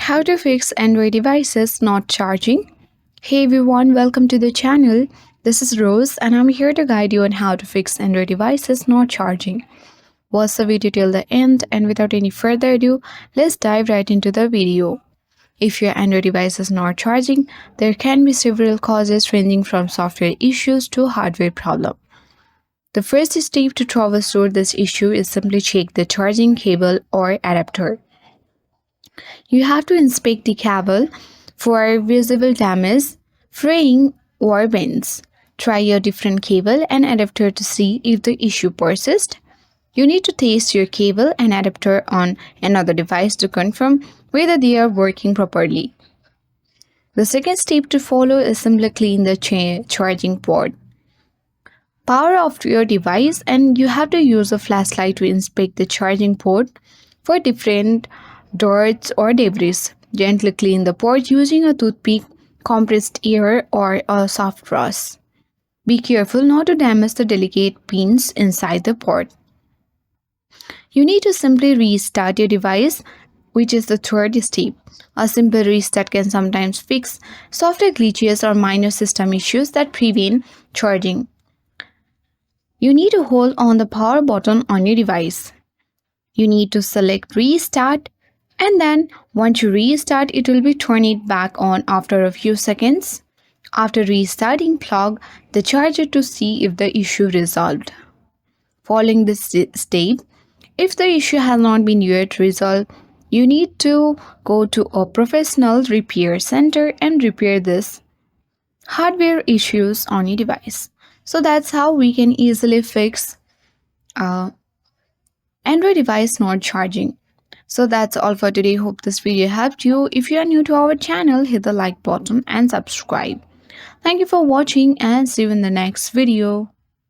How to fix Android devices not charging. Hey everyone, welcome to the channel. This is Rose and I'm here to guide you on how to fix Android devices not charging. Watch the video till the end, and without any further ado, let's dive right into the video. If your Android device is not charging, there can be several causes ranging from software issues to hardware problem. The first step to troubleshoot this issue is simply check the charging cable or adapter. You have to inspect the cable for visible damage, fraying, or bends. Try a different cable and adapter to see if the issue persists. You need to test your cable and adapter on another device to confirm whether they are working properly. The second step to follow is simply clean the charging port. Power off your device and you have to use a flashlight to inspect the charging port for different dirt or debris. Gently clean the port using a toothpick, compressed air, or a soft brush. Be careful not to damage the delicate pins inside the port. You need to simply restart your device, which is the third step. A simple restart can sometimes fix software glitches or minor system issues that prevent charging. You need to hold on the power button on your device. You need to select restart, and then once you restart, it will be turn it back on after a few seconds. After restarting, plug the charger to see if the issue resolved. Following this step, if the issue has not been yet resolved, you need to go to a professional repair center and repair this hardware issues on your device. So that's how we can easily fix Android device not charging. So that's all for today. Hope this video helped you. If you are new to our channel, hit the like button and subscribe. Thank you for watching and see you in the next video.